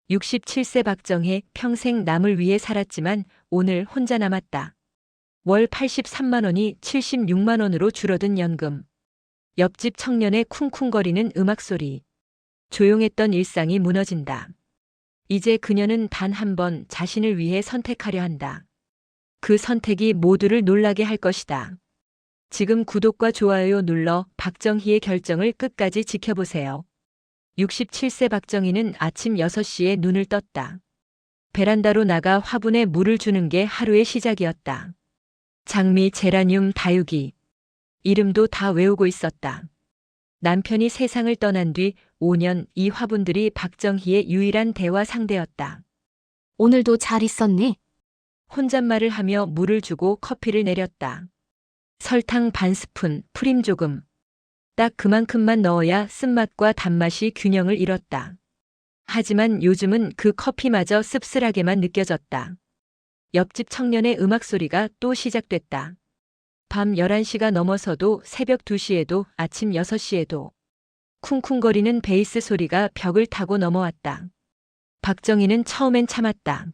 67세 박정혜 평생 남을 위해 살았지만 오늘 혼자 남았다. 월 83만 원이 76만 원으로 줄어든 연금. 옆집 청년의 쿵쿵거리는 음악 소리. 조용했던 일상이 무너진다. 이제 그녀는 단 한 번 자신을 위해 선택하려 한다. 그 선택이 모두를 놀라게 할 것이다. 지금 구독과 좋아요 눌러 박정희의 결정을 끝까지 지켜보세요. 67세 박정희는 아침 6시에 눈을 떴다. 베란다로 나가 화분에 물을 주는 게 하루의 시작이었다. 장미, 제라늄, 다육이. 이름도 다 외우고 있었다. 남편이 세상을 떠난 뒤 5년 이 화분들이 박정희의 유일한 대화 상대였다. 오늘도 잘 있었니? 혼잣말을 하며 물을 주고 커피를 내렸다. 설탕 반 스푼, 프림 조금. 딱 그만큼만 넣어야 쓴맛과 단맛이 균형을 이뤘다. 하지만 요즘은 그 커피마저 씁쓸하게만 느껴졌다. 옆집 청년의 음악 소리가 또 시작됐다. 밤 11시가 넘어서도 새벽 2시에도 아침 6시에도 쿵쿵거리는 베이스 소리가 벽을 타고 넘어왔다. 박정희는 처음엔 참았다.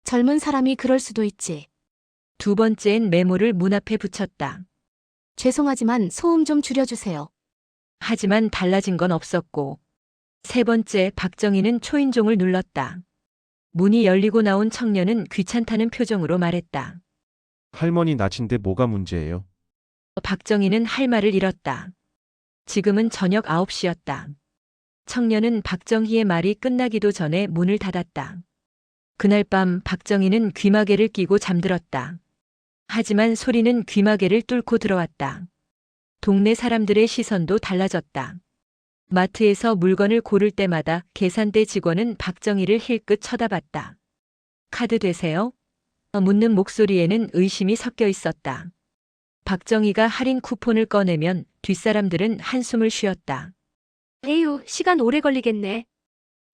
젊은 사람이 그럴 수도 있지. 두 번째엔 메모를 문 앞에 붙였다. 죄송하지만 소음 좀 줄여주세요. 하지만 달라진 건 없었고. 세 번째, 박정희는 초인종을 눌렀다. 문이 열리고 나온 청년은 귀찮다는 표정으로 말했다. 할머니 낯인데 뭐가 문제예요? 박정희는 할 말을 잃었다. 지금은 저녁 9시였다. 청년은 박정희의 말이 끝나기도 전에 문을 닫았다. 그날 밤 박정희는 귀마개를 끼고 잠들었다. 하지만 소리는 귀마개를 뚫고 들어왔다. 동네 사람들의 시선도 달라졌다. 마트에서 물건을 고를 때마다 계산대 직원은 박정희를 힐끗 쳐다봤다. 카드 되세요? 묻는 목소리에는 의심이 섞여 있었다. 박정희가 할인 쿠폰을 꺼내면 뒷사람들은 한숨을 쉬었다. 에휴, 시간 오래 걸리겠네.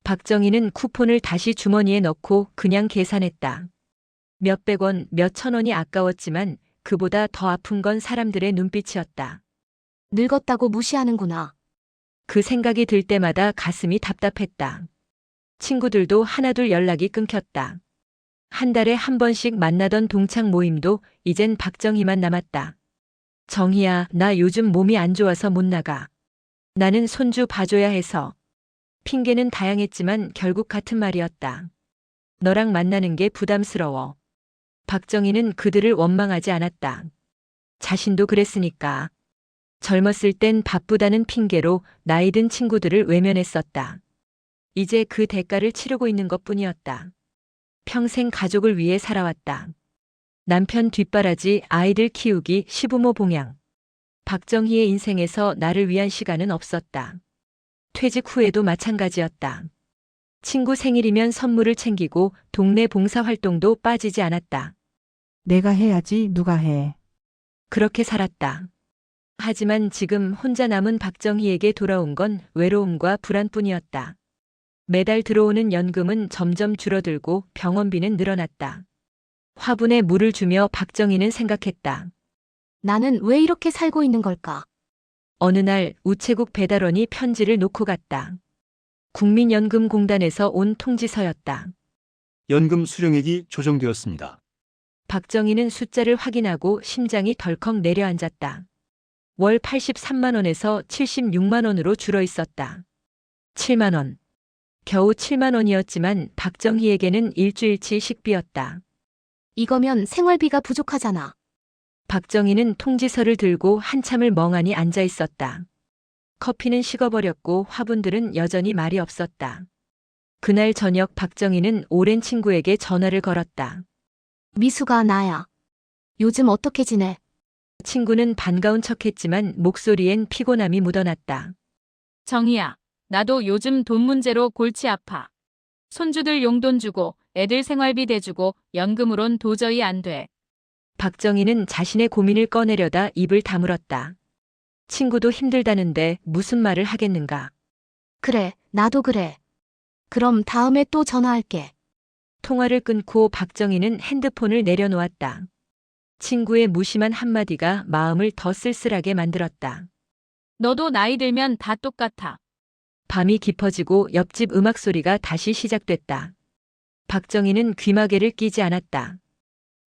박정희는 쿠폰을 다시 주머니에 넣고 그냥 계산했다. 몇백 원, 몇천 원이 아까웠지만 그보다 더 아픈 건 사람들의 눈빛이었다. 늙었다고 무시하는구나. 그 생각이 들 때마다 가슴이 답답했다. 친구들도 하나둘 연락이 끊겼다. 한 달에 한 번씩 만나던 동창 모임도 이젠 박정희만 남았다. 정희야, 나 요즘 몸이 안 좋아서 못 나가. 나는 손주 봐줘야 해서. 핑계는 다양했지만 결국 같은 말이었다. 너랑 만나는 게 부담스러워. 박정희는 그들을 원망하지 않았다. 자신도 그랬으니까. 젊었을 땐 바쁘다는 핑계로 나이 든 친구들을 외면했었다. 이제 그 대가를 치르고 있는 것뿐이었다. 평생 가족을 위해 살아왔다. 남편 뒷바라지, 아이들 키우기, 시부모 봉양. 박정희의 인생에서 나를 위한 시간은 없었다. 퇴직 후에도 마찬가지였다. 친구 생일이면 선물을 챙기고 동네 봉사활동도 빠지지 않았다. 내가 해야지 누가 해. 그렇게 살았다. 하지만 지금 혼자 남은 박정희에게 돌아온 건 외로움과 불안뿐이었다. 매달 들어오는 연금은 점점 줄어들고 병원비는 늘어났다. 화분에 물을 주며 박정희는 생각했다. 나는 왜 이렇게 살고 있는 걸까? 어느 날 우체국 배달원이 편지를 놓고 갔다. 국민연금공단에서 온 통지서였다. 연금 수령액이 조정되었습니다. 박정희는 숫자를 확인하고 심장이 덜컥 내려앉았다. 월 83만 원에서 76만 원으로 줄어 있었다. 7만 원. 겨우 7만 원이었지만 박정희에게는 일주일치 식비였다. 이거면 생활비가 부족하잖아. 박정희는 통지서를 들고 한참을 멍하니 앉아 있었다. 커피는 식어버렸고 화분들은 여전히 말이 없었다. 그날 저녁 박정희는 오랜 친구에게 전화를 걸었다. 미수가 나야. 요즘 어떻게 지내? 친구는 반가운 척했지만 목소리엔 피곤함이 묻어났다. 정희야, 나도 요즘 돈 문제로 골치 아파. 손주들 용돈 주고 애들 생활비 대주고 연금으론 도저히 안 돼. 박정희는 자신의 고민을 꺼내려다 입을 다물었다. 친구도 힘들다는데 무슨 말을 하겠는가. 그래, 나도 그래. 그럼 다음에 또 전화할게. 통화를 끊고 박정희는 핸드폰을 내려놓았다. 친구의 무심한 한마디가 마음을 더 쓸쓸하게 만들었다. 너도 나이 들면 다 똑같아. 밤이 깊어지고 옆집 음악 소리가 다시 시작됐다. 박정희는 귀마개를 끼지 않았다.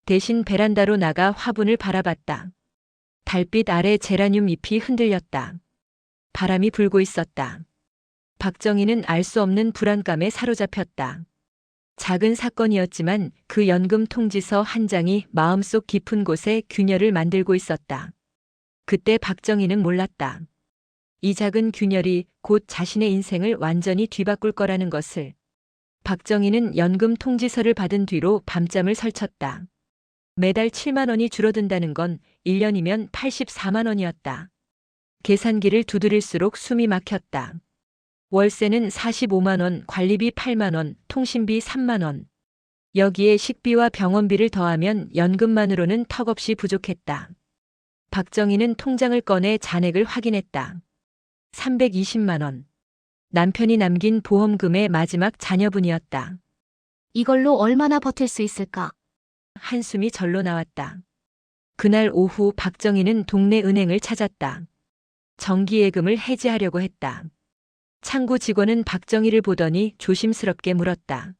대신 베란다로 나가 화분을 바라봤다. 달빛 아래 제라늄 잎이 흔들렸다. 바람이 불고 있었다. 박정희는 알 수 없는 불안감에 사로잡혔다. 작은 사건이었지만 그 연금 통지서 한 장이 마음속 깊은 곳에 균열을 만들고 있었다. 그때 박정희는 몰랐다. 이 작은 균열이 곧 자신의 인생을 완전히 뒤바꿀 거라는 것을. 박정희는 연금 통지서를 받은 뒤로 밤잠을 설쳤다. 매달 7만 원이 줄어든다는 건 1년이면 84만 원이었다. 계산기를 두드릴수록 숨이 막혔다. 월세는 45만 원, 관리비 8만 원, 통신비 3만 원. 여기에 식비와 병원비를 더하면 연금만으로는 턱없이 부족했다. 박정희는 통장을 꺼내 잔액을 확인했다. 320만 원. 남편이 남긴 보험금의 마지막 잔여분이었다. 이걸로 얼마나 버틸 수 있을까? 한숨이 절로 나왔다. 그날 오후 박정희는 동네 은행을 찾았다. 정기예금을 해지하려고 했다. 창구 직원은 박정희를 보더니 조심스럽게 물었다.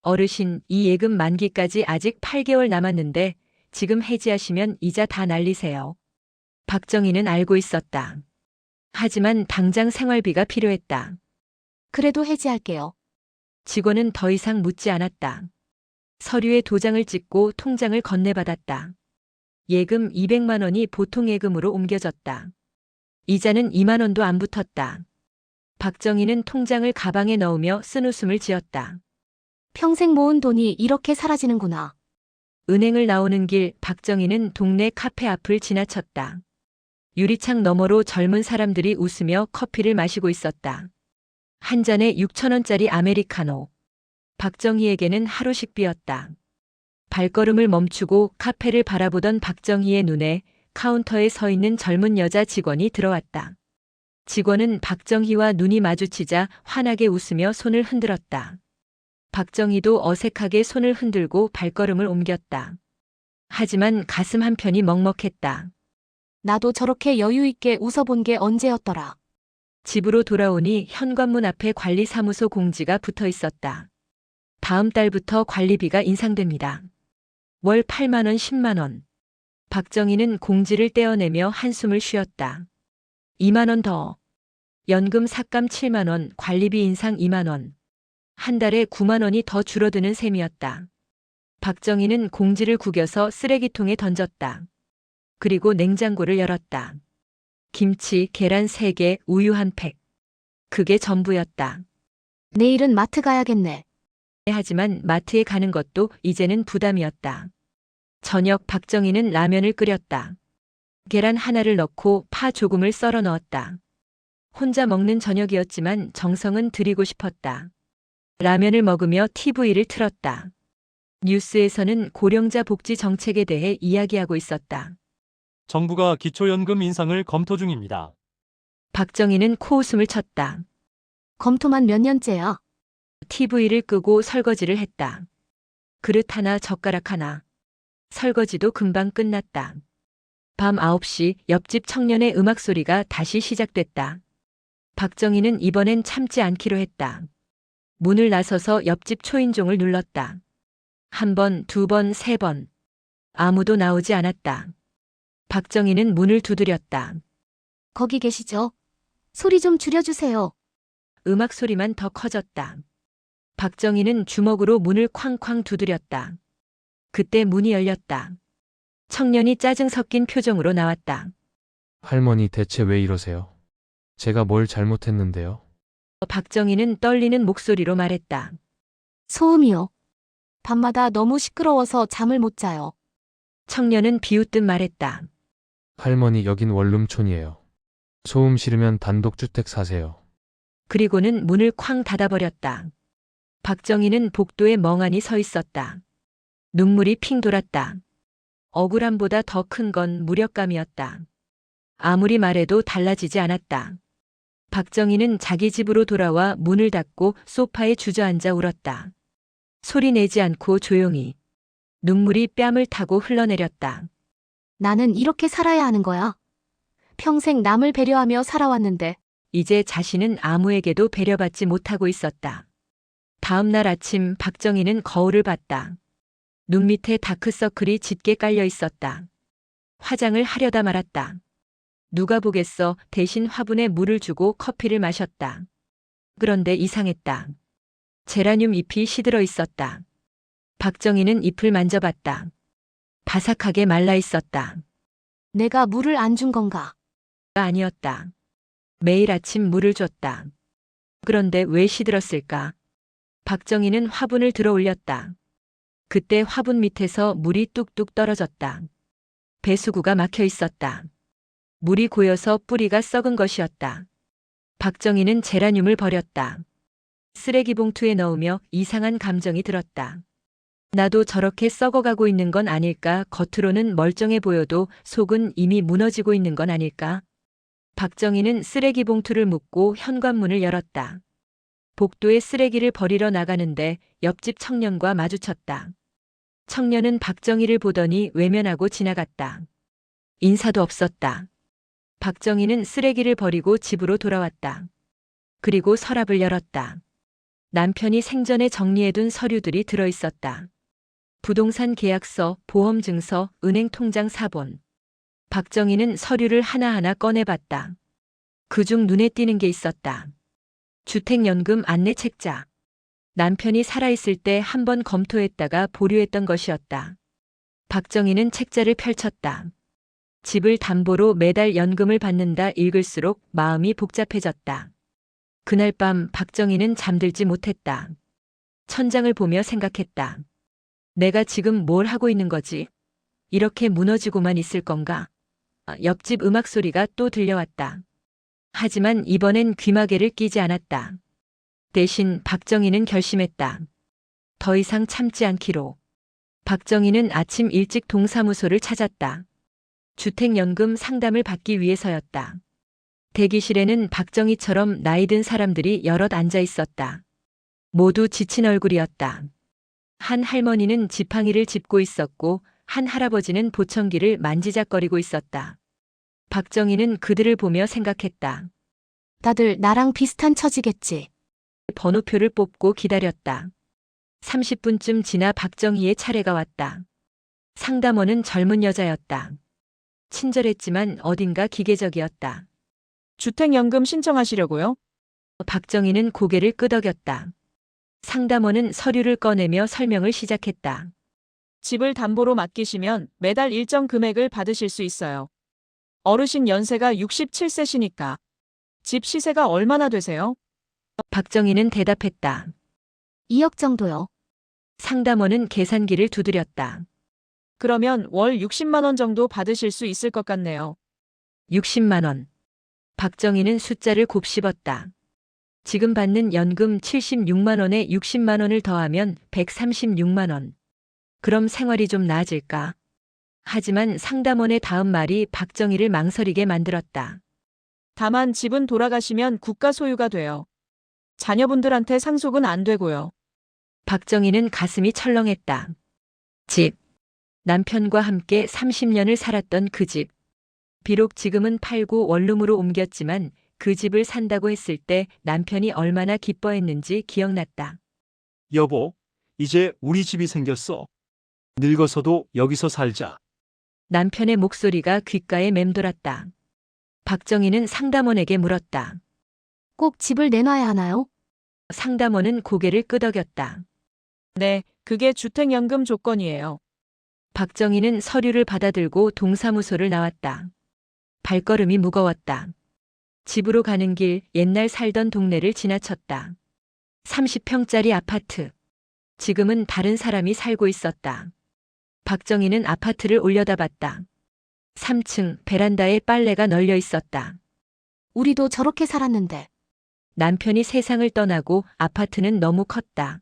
어르신, 이 예금 만기까지 아직 8개월 남았는데 지금 해지하시면 이자 다 날리세요. 박정희는 알고 있었다. 하지만 당장 생활비가 필요했다. 그래도 해지할게요. 직원은 더 이상 묻지 않았다. 서류에 도장을 찍고 통장을 건네받았다. 예금 200만 원이 보통 예금으로 옮겨졌다. 이자는 2만 원도 안 붙었다. 박정희는 통장을 가방에 넣으며 쓴웃음을 지었다. 평생 모은 돈이 이렇게 사라지는구나. 은행을 나오는 길 박정희는 동네 카페 앞을 지나쳤다. 유리창 너머로 젊은 사람들이 웃으며 커피를 마시고 있었다. 한 잔에 6천 원짜리 아메리카노. 박정희에게는 하루 식비였다. 발걸음을 멈추고 카페를 바라보던 박정희의 눈에 카운터에 서 있는 젊은 여자 직원이 들어왔다. 직원은 박정희와 눈이 마주치자 환하게 웃으며 손을 흔들었다. 박정희도 어색하게 손을 흔들고 발걸음을 옮겼다. 하지만 가슴 한편이 먹먹했다. 나도 저렇게 여유 있게 웃어본 게 언제였더라. 집으로 돌아오니 현관문 앞에 관리사무소 공지가 붙어 있었다. 다음 달부터 관리비가 인상됩니다. 월 8만 원, 10만 원. 박정희는 공지를 떼어내며 한숨을 쉬었다. 2만 원 더. 연금 삭감 7만 원, 관리비 인상 2만 원. 한 달에 9만 원이 더 줄어드는 셈이었다. 박정희는 공지를 구겨서 쓰레기통에 던졌다. 그리고 냉장고를 열었다. 김치, 계란 3개, 우유 1팩. 그게 전부였다. 내일은 마트 가야겠네. 하지만 마트에 가는 것도 이제는 부담이었다. 저녁 박정희는 라면을 끓였다. 계란 하나를 넣고 파 조금을 썰어 넣었다. 혼자 먹는 저녁이었지만 정성은 들이고 싶었다. 라면을 먹으며 TV를 틀었다. 뉴스에서는 고령자 복지 정책에 대해 이야기하고 있었다. 정부가 기초연금 인상을 검토 중입니다. 박정희는 코웃음을 쳤다. 검토만 몇 년째야. TV를 끄고 설거지를 했다. 그릇 하나, 젓가락 하나. 설거지도 금방 끝났다. 밤 9시 옆집 청년의 음악 소리가 다시 시작됐다. 박정희는 이번엔 참지 않기로 했다. 문을 나서서 옆집 초인종을 눌렀다. 1번, 2번, 3번. 아무도 나오지 않았다. 박정희는 문을 두드렸다. 거기 계시죠? 소리 좀 줄여주세요. 음악 소리만 더 커졌다. 박정희는 주먹으로 문을 쾅쾅 두드렸다. 그때 문이 열렸다. 청년이 짜증 섞인 표정으로 나왔다. 할머니 대체 왜 이러세요? 제가 뭘 잘못했는데요? 박정희는 떨리는 목소리로 말했다. 소음이요. 밤마다 너무 시끄러워서 잠을 못 자요. 청년은 비웃듯 말했다. 할머니 여긴 원룸촌이에요. 소음 싫으면 단독주택 사세요. 그리고는 문을 쾅 닫아버렸다. 박정희는 복도에 멍하니 서 있었다. 눈물이 핑 돌았다. 억울함보다 더 큰 건 무력감이었다. 아무리 말해도 달라지지 않았다. 박정희는 자기 집으로 돌아와 문을 닫고 소파에 주저앉아 울었다. 소리 내지 않고 조용히. 눈물이 뺨을 타고 흘러내렸다. 나는 이렇게 살아야 하는 거야. 평생 남을 배려하며 살아왔는데 이제 자신은 아무에게도 배려받지 못하고 있었다. 다음 날 아침 박정희는 거울을 봤다. 눈 밑에 다크서클이 짙게 깔려 있었다. 화장을 하려다 말았다. 누가 보겠어 대신 화분에 물을 주고 커피를 마셨다. 그런데 이상했다. 제라늄 잎이 시들어 있었다. 박정희는 잎을 만져봤다. 바삭하게 말라 있었다. 내가 물을 안 준 건가? 아니었다. 매일 아침 물을 줬다. 그런데 왜 시들었을까? 박정희는 화분을 들어 올렸다. 그때 화분 밑에서 물이 뚝뚝 떨어졌다. 배수구가 막혀 있었다. 물이 고여서 뿌리가 썩은 것이었다. 박정희는 제라늄을 버렸다. 쓰레기 봉투에 넣으며 이상한 감정이 들었다. 나도 저렇게 썩어가고 있는 건 아닐까? 겉으로는 멀쩡해 보여도 속은 이미 무너지고 있는 건 아닐까? 박정희는 쓰레기 봉투를 묶고 현관문을 열었다. 복도에 쓰레기를 버리러 나가는데 옆집 청년과 마주쳤다. 청년은 박정희를 보더니 외면하고 지나갔다. 인사도 없었다. 박정희는 쓰레기를 버리고 집으로 돌아왔다. 그리고 서랍을 열었다. 남편이 생전에 정리해둔 서류들이 들어있었다. 부동산 계약서, 보험증서, 은행 통장 사본. 박정희는 서류를 하나하나 꺼내봤다. 그중 눈에 띄는 게 있었다. 주택연금 안내 책자. 남편이 살아있을 때 한 번 검토했다가 보류했던 것이었다. 박정희는 책자를 펼쳤다. 집을 담보로 매달 연금을 받는다 읽을수록 마음이 복잡해졌다. 그날 밤 박정희는 잠들지 못했다. 천장을 보며 생각했다. 내가 지금 뭘 하고 있는 거지? 이렇게 무너지고만 있을 건가? 옆집 음악 소리가 또 들려왔다. 하지만 이번엔 귀마개를 끼지 않았다. 대신 박정희는 결심했다. 더 이상 참지 않기로. 박정희는 아침 일찍 동사무소를 찾았다. 주택연금 상담을 받기 위해서였다. 대기실에는 박정희처럼 나이 든 사람들이 여럿 앉아 있었다. 모두 지친 얼굴이었다. 한 할머니는 지팡이를 짚고 있었고 한 할아버지는 보청기를 만지작거리고 있었다. 박정희는 그들을 보며 생각했다. 다들 나랑 비슷한 처지겠지. 번호표를 뽑고 기다렸다. 30분쯤 지나 박정희의 차례가 왔다. 상담원은 젊은 여자였다. 친절했지만 어딘가 기계적이었다. 주택연금 신청하시려고요? 박정희는 고개를 끄덕였다. 상담원은 서류를 꺼내며 설명을 시작했다. 집을 담보로 맡기시면 매달 일정 금액을 받으실 수 있어요. 어르신 연세가 67세시니까. 집 시세가 얼마나 되세요? 박정희는 대답했다. 2억 정도요. 상담원은 계산기를 두드렸다. 그러면 월 60만 원 정도 받으실 수 있을 것 같네요. 60만 원. 박정희는 숫자를 곱씹었다. 지금 받는 연금 76만 원에 60만 원을 더하면 136만 원. 그럼 생활이 좀 나아질까? 하지만 상담원의 다음 말이 박정희를 망설이게 만들었다. 다만 집은 돌아가시면 국가 소유가 돼요. 자녀분들한테 상속은 안 되고요. 박정희는 가슴이 철렁했다. 집. 남편과 함께 30년을 살았던 그 집. 비록 지금은 팔고 원룸으로 옮겼지만 그 집을 산다고 했을 때 남편이 얼마나 기뻐했는지 기억났다. 여보, 이제 우리 집이 생겼어. 늙어서도 여기서 살자. 남편의 목소리가 귓가에 맴돌았다. 박정희는 상담원에게 물었다. 꼭 집을 내놔야 하나요? 상담원은 고개를 끄덕였다. 네, 그게 주택연금 조건이에요. 박정희는 서류를 받아들고 동사무소를 나왔다. 발걸음이 무거웠다. 집으로 가는 길 옛날 살던 동네를 지나쳤다. 30평짜리 아파트. 지금은 다른 사람이 살고 있었다. 박정희는 아파트를 올려다봤다. 3층 베란다에 빨래가 널려 있었다. 우리도 저렇게 살았는데. 남편이 세상을 떠나고 아파트는 너무 컸다.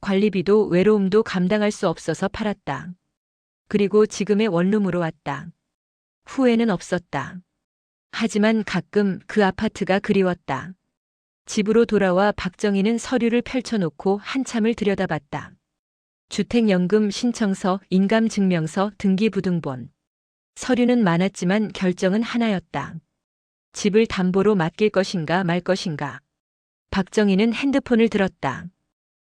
관리비도 외로움도 감당할 수 없어서 팔았다. 그리고 지금의 원룸으로 왔다. 후회는 없었다. 하지만 가끔 그 아파트가 그리웠다. 집으로 돌아와 박정희는 서류를 펼쳐놓고 한참을 들여다봤다. 주택연금 신청서, 인감증명서, 등기부등본. 서류는 많았지만 결정은 하나였다. 집을 담보로 맡길 것인가 말 것인가. 박정희는 핸드폰을 들었다.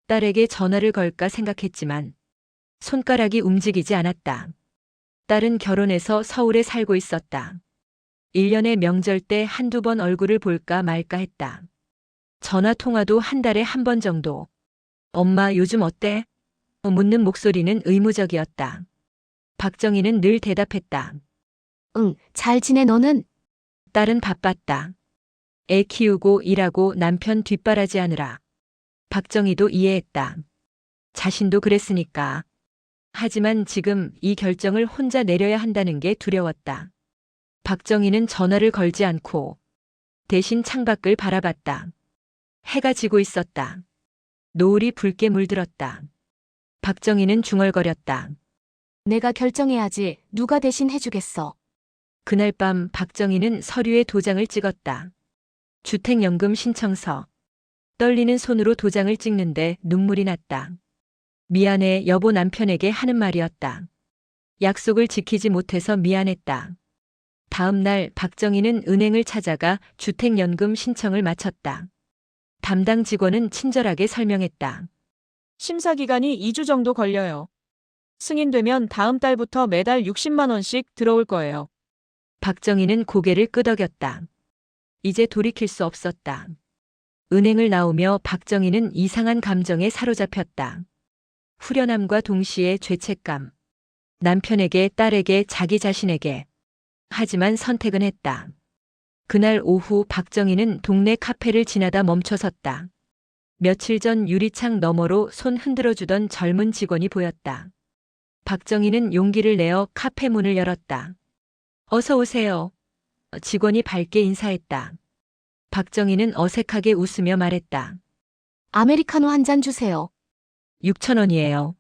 딸에게 전화를 걸까 생각했지만 손가락이 움직이지 않았다. 딸은 결혼해서 서울에 살고 있었다. 1년에 명절 때 한두 번 얼굴을 볼까 말까 했다. 전화 통화도 한 달에 한 번 정도. 엄마 요즘 어때? 묻는 목소리는 의무적이었다. 박정희는 늘 대답했다. 응, 잘 지내 너는? 딸은 바빴다. 애 키우고 일하고 남편 뒷바라지하느라. 박정희도 이해했다. 자신도 그랬으니까. 하지만 지금 이 결정을 혼자 내려야 한다는 게 두려웠다. 박정희는 전화를 걸지 않고 대신 창밖을 바라봤다. 해가 지고 있었다. 노을이 붉게 물들었다. 박정희는 중얼거렸다. 내가 결정해야지. 누가 대신 해주겠어. 그날 밤 박정희는 서류에 도장을 찍었다. 주택연금 신청서. 떨리는 손으로 도장을 찍는데 눈물이 났다. 미안해 여보 남편에게 하는 말이었다. 약속을 지키지 못해서 미안했다. 다음 날 박정희는 은행을 찾아가 주택연금 신청을 마쳤다. 담당 직원은 친절하게 설명했다. 심사 기간이 2주 정도 걸려요. 승인되면 다음 달부터 매달 60만 원씩 들어올 거예요. 박정희는 고개를 끄덕였다. 이제 돌이킬 수 없었다. 은행을 나오며 박정희는 이상한 감정에 사로잡혔다. 후련함과 동시에 죄책감. 남편에게, 딸에게, 자기 자신에게. 하지만 선택은 했다. 그날 오후 박정희는 동네 카페를 지나다 멈춰섰다. 며칠 전 유리창 너머로 손 흔들어주던 젊은 직원이 보였다. 박정희는 용기를 내어 카페 문을 열었다. 어서 오세요. 직원이 밝게 인사했다. 박정희는 어색하게 웃으며 말했다. 아메리카노 한 잔 주세요. 6,000원이에요.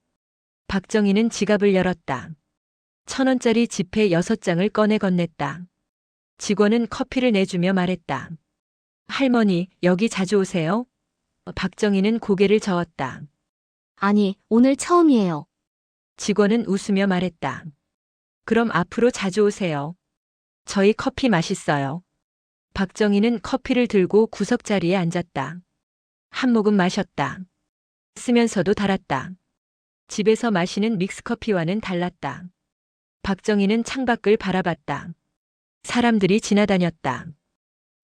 박정희는 지갑을 열었다. 1,000원짜리 지폐 6장을 꺼내 건넸다. 직원은 커피를 내주며 말했다. 할머니, 여기 자주 오세요? 박정희는 고개를 저었다. 아니, 오늘 처음이에요. 직원은 웃으며 말했다. 그럼 앞으로 자주 오세요. 저희 커피 맛있어요. 박정희는 커피를 들고 구석자리에 앉았다. 한 모금 마셨다. 쓰면서도 달았다. 집에서 마시는 믹스커피와는 달랐다. 박정희는 창밖을 바라봤다. 사람들이 지나다녔다.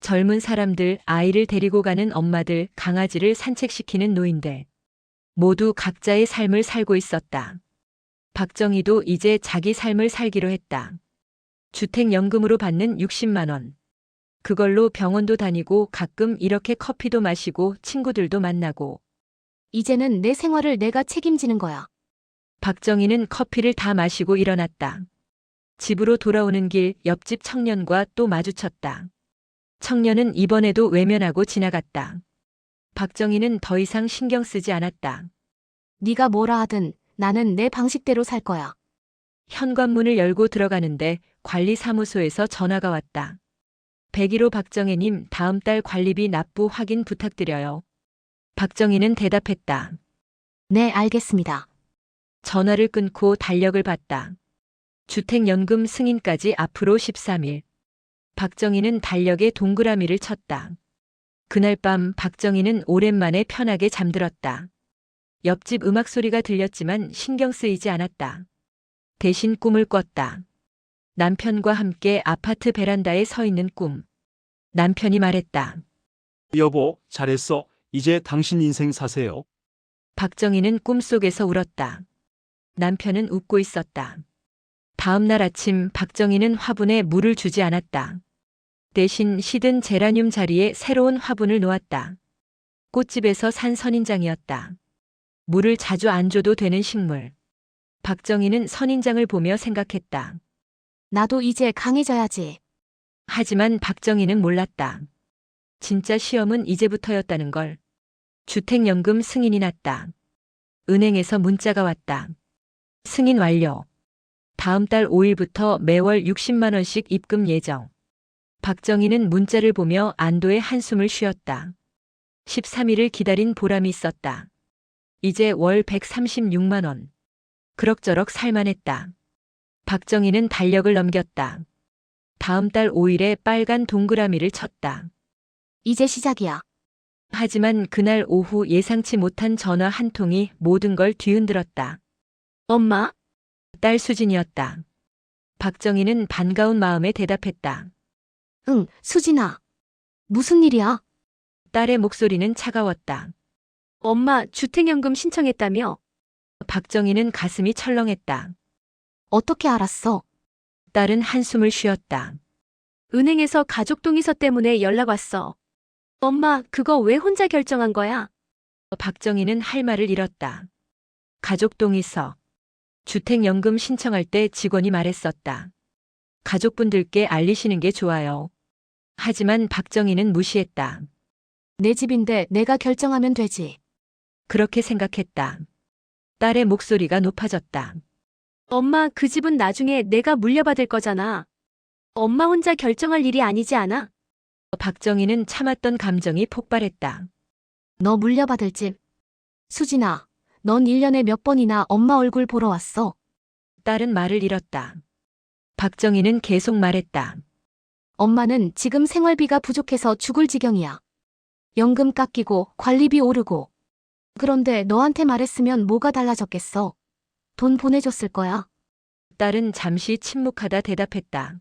젊은 사람들, 아이를 데리고 가는 엄마들, 강아지를 산책시키는 노인들. 모두 각자의 삶을 살고 있었다. 박정희도 이제 자기 삶을 살기로 했다. 주택연금으로 받는 60만 원. 그걸로 병원도 다니고 가끔 이렇게 커피도 마시고 친구들도 만나고. 이제는 내 생활을 내가 책임지는 거야. 박정희는 커피를 다 마시고 일어났다. 집으로 돌아오는 길 옆집 청년과 또 마주쳤다. 청년은 이번에도 외면하고 지나갔다. 박정희는 더 이상 신경 쓰지 않았다. 네가 뭐라 하든 나는 내 방식대로 살 거야. 현관문을 열고 들어가는데 관리사무소에서 전화가 왔다. 101호 박정희님, 다음 달 관리비 납부 확인 부탁드려요. 박정희는 대답했다. 네, 알겠습니다. 전화를 끊고 달력을 봤다. 주택연금 승인까지 앞으로 13일. 박정희는 달력에 동그라미를 쳤다. 그날 밤 박정희는 오랜만에 편하게 잠들었다. 옆집 음악 소리가 들렸지만 신경 쓰이지 않았다. 대신 꿈을 꿨다. 남편과 함께 아파트 베란다에 서 있는 꿈. 남편이 말했다. 여보, 잘했어. 이제 당신 인생 사세요. 박정희는 꿈속에서 울었다. 남편은 웃고 있었다. 다음 날 아침 박정희는 화분에 물을 주지 않았다. 대신 시든 제라늄 자리에 새로운 화분을 놓았다. 꽃집에서 산 선인장이었다. 물을 자주 안 줘도 되는 식물. 박정희는 선인장을 보며 생각했다. 나도 이제 강해져야지. 하지만 박정희는 몰랐다. 진짜 시험은 이제부터였다는 걸. 주택연금 승인이 났다. 은행에서 문자가 왔다. 승인 완료. 다음 달 5일부터 매월 60만 원씩 입금 예정. 박정희는 문자를 보며 안도의 한숨을 쉬었다. 13일을 기다린 보람이 있었다. 이제 월 136만 원. 그럭저럭 살만했다. 박정희는 달력을 넘겼다. 다음 달 5일에 빨간 동그라미를 쳤다. 이제 시작이야. 하지만 그날 오후 예상치 못한 전화 한 통이 모든 걸 뒤흔들었다. 엄마? 딸 수진이었다. 박정희는 반가운 마음에 대답했다. 응, 수진아. 무슨 일이야? 딸의 목소리는 차가웠다. 엄마 주택연금 신청했다며? 박정희는 가슴이 철렁했다. 어떻게 알았어? 딸은 한숨을 쉬었다. 은행에서 가족 동의서 때문에 연락 왔어. 엄마, 그거 왜 혼자 결정한 거야? 박정희는 할 말을 잃었다. 가족 동의서. 주택연금 신청할 때 직원이 말했었다. 가족분들께 알리시는 게 좋아요. 하지만 박정희는 무시했다. 내 집인데 내가 결정하면 되지. 그렇게 생각했다. 딸의 목소리가 높아졌다. 엄마, 그 집은 나중에 내가 물려받을 거잖아. 엄마 혼자 결정할 일이 아니지 않아? 박정희는 참았던 감정이 폭발했다. 너 물려받을 집. 수진아, 넌 1년에 몇 번이나 엄마 얼굴 보러 왔어? 딸은 말을 잃었다. 박정희는 계속 말했다. 엄마는 지금 생활비가 부족해서 죽을 지경이야. 연금 깎이고 관리비 오르고. 그런데 너한테 말했으면 뭐가 달라졌겠어? 돈 보내줬을 거야. 딸은 잠시 침묵하다 대답했다.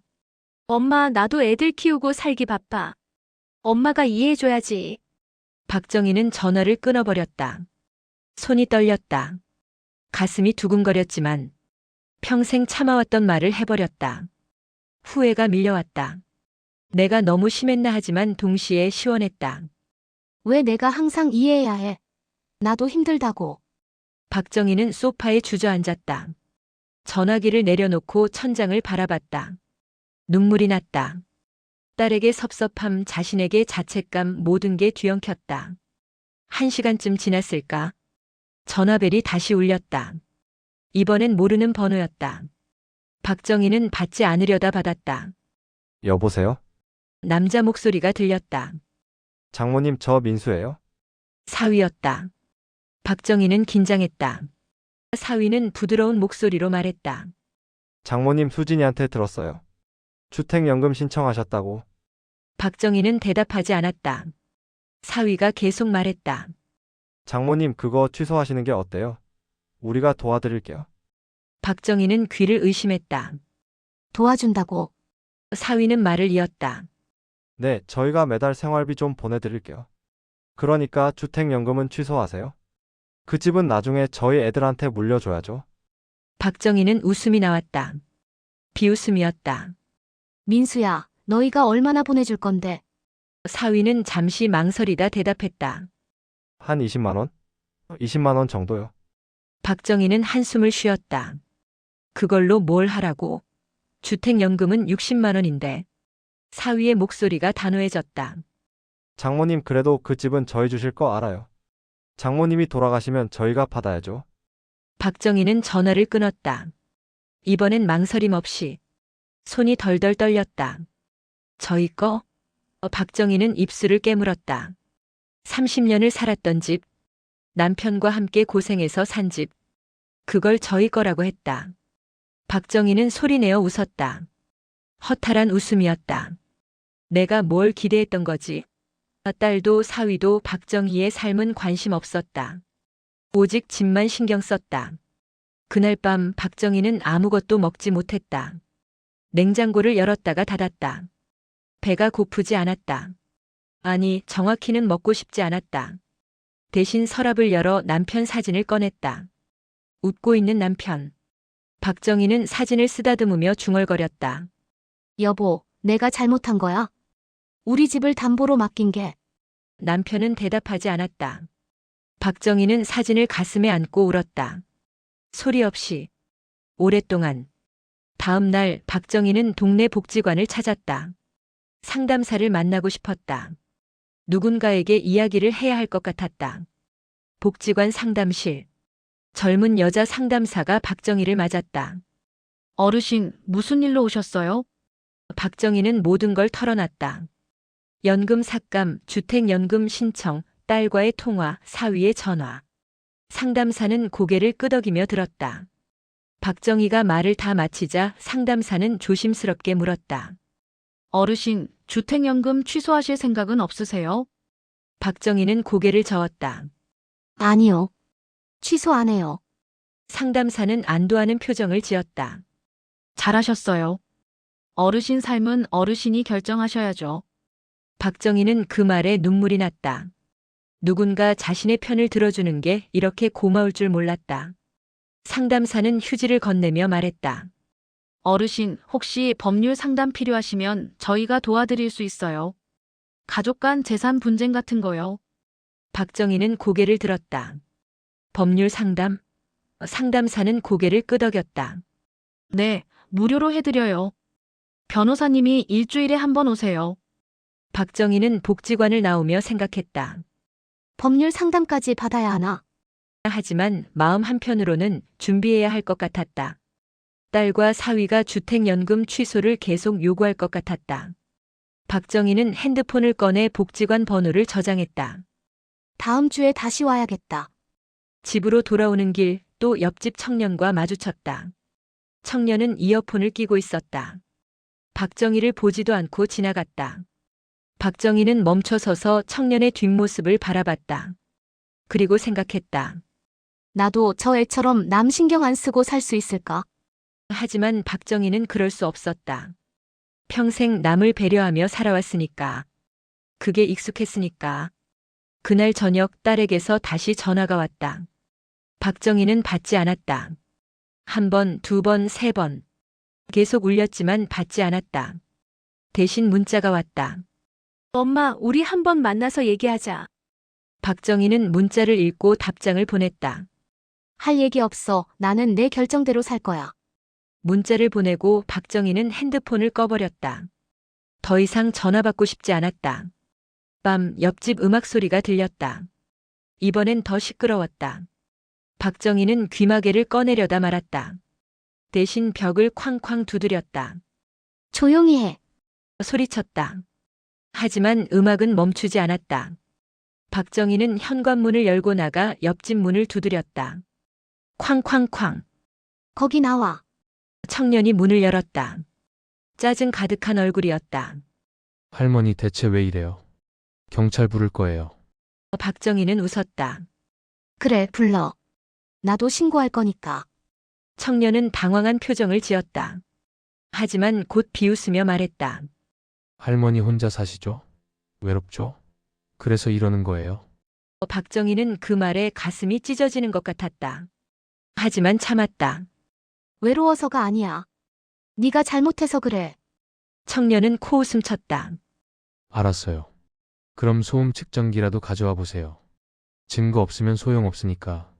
엄마, 나도 애들 키우고 살기 바빠. 엄마가 이해해줘야지. 박정희는 전화를 끊어버렸다. 손이 떨렸다. 가슴이 두근거렸지만 평생 참아왔던 말을 해버렸다. 후회가 밀려왔다. 내가 너무 심했나 하지만 동시에 시원했다. 왜 내가 항상 이해해야 해? 나도 힘들다고. 박정희는 소파에 주저앉았다. 전화기를 내려놓고 천장을 바라봤다. 눈물이 났다. 딸에게 섭섭함, 자신에게 자책감, 모든 게 뒤엉켰다. 1시간쯤 지났을까? 전화벨이 다시 울렸다. 이번엔 모르는 번호였다. 박정희는 받지 않으려다 받았다. 여보세요? 남자 목소리가 들렸다. 장모님, 저 민수예요. 사위였다. 박정희는 긴장했다. 사위는 부드러운 목소리로 말했다. 장모님, 수진이한테 들었어요. 주택연금 신청하셨다고. 박정희는 대답하지 않았다. 사위가 계속 말했다. 장모님, 그거 취소하시는 게 어때요? 우리가 도와드릴게요. 박정희는 귀를 의심했다. 도와준다고. 사위는 말을 이었다. 네, 저희가 매달 생활비 좀 보내드릴게요. 그러니까 주택연금은 취소하세요. 그 집은 나중에 저희 애들한테 물려줘야죠. 박정희는 웃음이 나왔다. 비웃음이었다. 민수야, 너희가 얼마나 보내줄 건데? 사위는 잠시 망설이다 대답했다. 한 20만 원? 20만 원 정도요. 박정희는 한숨을 쉬었다. 그걸로 뭘 하라고? 주택연금은 60만 원인데. 사위의 목소리가 단호해졌다. 장모님, 그래도 그 집은 저희 주실 거 알아요. 장모님이 돌아가시면 저희가 받아야죠. 박정희는 전화를 끊었다. 이번엔 망설임 없이. 손이 덜덜 떨렸다. 저희 거? 박정희는 입술을 깨물었다. 30년을 살았던 집. 남편과 함께 고생해서 산 집. 그걸 저희 거라고 했다. 박정희는 소리내어 웃었다. 허탈한 웃음이었다. 내가 뭘 기대했던 거지? 딸도 사위도 박정희의 삶은 관심 없었다. 오직 집만 신경 썼다. 그날 밤 박정희는 아무것도 먹지 못했다. 냉장고를 열었다가 닫았다. 배가 고프지 않았다. 아니, 정확히는 먹고 싶지 않았다. 대신 서랍을 열어 남편 사진을 꺼냈다. 웃고 있는 남편. 박정희는 사진을 쓰다듬으며 중얼거렸다. 여보, 내가 잘못한 거야? 우리 집을 담보로 맡긴 게. 남편은 대답하지 않았다. 박정희는 사진을 가슴에 안고 울었다. 소리 없이. 오랫동안. 다음 날 박정희는 동네 복지관을 찾았다. 상담사를 만나고 싶었다. 누군가에게 이야기를 해야 할 것 같았다. 복지관 상담실. 젊은 여자 상담사가 박정희를 맞았다. 어르신, 무슨 일로 오셨어요? 박정희는 모든 걸 털어놨다. 연금 삭감, 주택연금 신청, 딸과의 통화, 사위의 전화. 상담사는 고개를 끄덕이며 들었다. 박정희가 말을 다 마치자 상담사는 조심스럽게 물었다. 어르신, 주택연금 취소하실 생각은 없으세요? 박정희는 고개를 저었다. 아니요. 취소 안 해요. 상담사는 안도하는 표정을 지었다. 잘하셨어요. 어르신 삶은 어르신이 결정하셔야죠. 박정희는 그 말에 눈물이 났다. 누군가 자신의 편을 들어주는 게 이렇게 고마울 줄 몰랐다. 상담사는 휴지를 건네며 말했다. 어르신, 혹시 법률 상담 필요하시면 저희가 도와드릴 수 있어요. 가족 간 재산 분쟁 같은 거요. 박정희는 고개를 들었다. 법률 상담? 상담사는 고개를 끄덕였다. 네, 무료로 해드려요. 변호사님이 일주일에 한 번 오세요. 박정희는 복지관을 나오며 생각했다. 법률 상담까지 받아야 하나? 하지만 마음 한편으로는 준비해야 할 것 같았다. 딸과 사위가 주택연금 취소를 계속 요구할 것 같았다. 박정희는 핸드폰을 꺼내 복지관 번호를 저장했다. 다음 주에 다시 와야겠다. 집으로 돌아오는 길 또 옆집 청년과 마주쳤다. 청년은 이어폰을 끼고 있었다. 박정희를 보지도 않고 지나갔다. 박정희는 멈춰서서 청년의 뒷모습을 바라봤다. 그리고 생각했다. 나도 저 애처럼 남 신경 안 쓰고 살 수 있을까? 하지만 박정희는 그럴 수 없었다. 평생 남을 배려하며 살아왔으니까. 그게 익숙했으니까. 그날 저녁 딸에게서 다시 전화가 왔다. 박정희는 받지 않았다. 한 번, 두 번, 세 번. 계속 울렸지만 받지 않았다. 대신 문자가 왔다. 엄마, 우리 한번 만나서 얘기하자. 박정희는 문자를 읽고 답장을 보냈다. 할 얘기 없어. 나는 내 결정대로 살 거야. 문자를 보내고 박정희는 핸드폰을 꺼버렸다. 더 이상 전화 받고 싶지 않았다. 밤 옆집 음악 소리가 들렸다. 이번엔 더 시끄러웠다. 박정희는 귀마개를 꺼내려다 말았다. 대신 벽을 쾅쾅 두드렸다. 조용히 해. 소리쳤다. 하지만 음악은 멈추지 않았다. 박정희는 현관문을 열고 나가 옆집 문을 두드렸다. 쾅쾅쾅. 거기 나와. 청년이 문을 열었다. 짜증 가득한 얼굴이었다. 할머니 대체 왜 이래요? 경찰 부를 거예요. 박정희는 웃었다. 그래, 불러. 나도 신고할 거니까. 청년은 당황한 표정을 지었다. 하지만 곧 비웃으며 말했다. 할머니 혼자 사시죠? 외롭죠? 그래서 이러는 거예요. 박정희는 그 말에 가슴이 찢어지는 것 같았다. 하지만 참았다. 외로워서가 아니야. 네가 잘못해서 그래. 청년은 코웃음 쳤다. 알았어요. 그럼 소음 측정기라도 가져와 보세요. 증거 없으면 소용없으니까.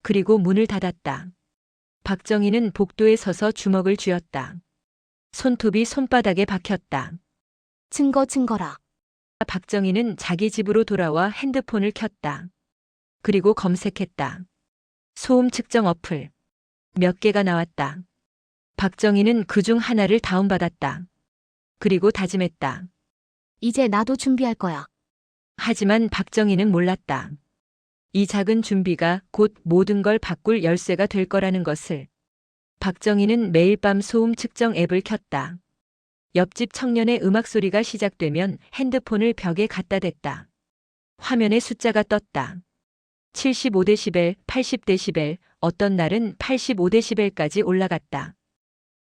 그리고 문을 닫았다. 박정희는 복도에 서서 주먹을 쥐었다. 손톱이 손바닥에 박혔다. 증거라. 박정희는 자기 집으로 돌아와 핸드폰을 켰다. 그리고 검색했다. 소음 측정 어플. 몇 개가 나왔다. 박정희는 그중 하나를 다운받았다. 그리고 다짐했다. 이제 나도 준비할 거야. 하지만 박정희는 몰랐다. 이 작은 준비가 곧 모든 걸 바꿀 열쇠가 될 거라는 것을. 박정희는 매일 밤 소음 측정 앱을 켰다. 옆집 청년의 음악 소리가 시작되면 핸드폰을 벽에 갖다 댔다. 화면에 숫자가 떴다. 75데시벨, 80데시벨, 어떤 날은 85데시벨까지 올라갔다.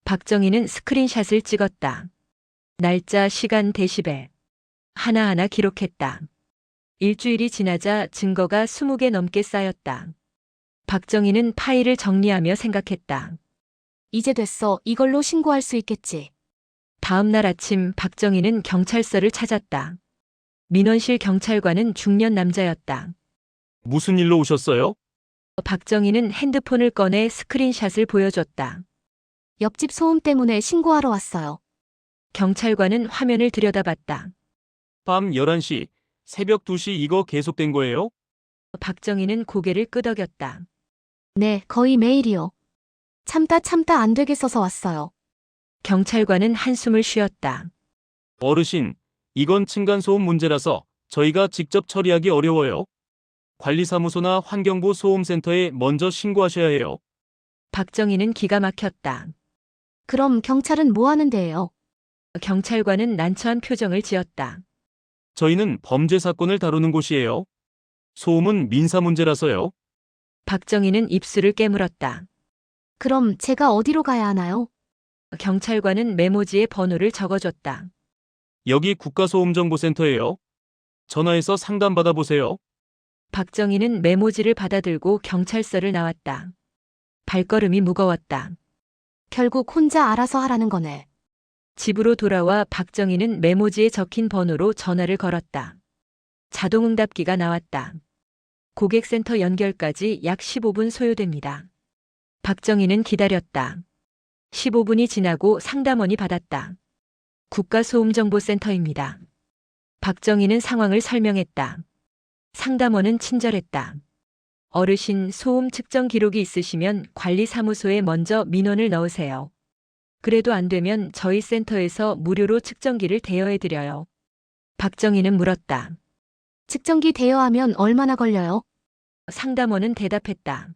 박정희는 스크린샷을 찍었다. 날짜, 시간, 데시벨. 하나하나 기록했다. 일주일이 지나자 증거가 20개 넘게 쌓였다. 박정희는 파일을 정리하며 생각했다. 이제 됐어. 이걸로 신고할 수 있겠지. 다음 날 아침 박정희는 경찰서를 찾았다. 민원실 경찰관은 중년 남자였다. 무슨 일로 오셨어요? 박정희는 핸드폰을 꺼내 스크린샷을 보여줬다. 옆집 소음 때문에 신고하러 왔어요. 경찰관은 화면을 들여다봤다. 밤 11시, 새벽 2시 이거 계속된 거예요? 박정희는 고개를 끄덕였다. 네, 거의 매일이요. 참다 안 되겠어서 왔어요. 경찰관은 한숨을 쉬었다. 어르신, 이건 층간소음 문제라서 저희가 직접 처리하기 어려워요. 관리사무소나 환경부 소음센터에 먼저 신고하셔야 해요. 박정희는 기가 막혔다. 그럼 경찰은 뭐 하는 데예요? 경찰관은 난처한 표정을 지었다. 저희는 범죄 사건을 다루는 곳이에요. 소음은 민사 문제라서요. 박정희는 입술을 깨물었다. 그럼 제가 어디로 가야 하나요? 경찰관은 메모지에 번호를 적어줬다. 여기 국가소음정보센터예요. 전화해서 상담 받아보세요. 박정희는 메모지를 받아들고 경찰서를 나왔다. 발걸음이 무거웠다. 결국 혼자 알아서 하라는 거네. 집으로 돌아와 박정희는 메모지에 적힌 번호로 전화를 걸었다. 자동응답기가 나왔다. 고객센터 연결까지 약 15분 소요됩니다. 박정희는 기다렸다. 15분이 지나고 상담원이 받았다. 국가소음정보센터입니다. 박정희는 상황을 설명했다. 상담원은 친절했다. 어르신 소음 측정 기록이 있으시면 관리사무소에 먼저 민원을 넣으세요. 그래도 안 되면 저희 센터에서 무료로 측정기를 대여해드려요. 박정희는 물었다. 측정기 대여하면 얼마나 걸려요? 상담원은 대답했다.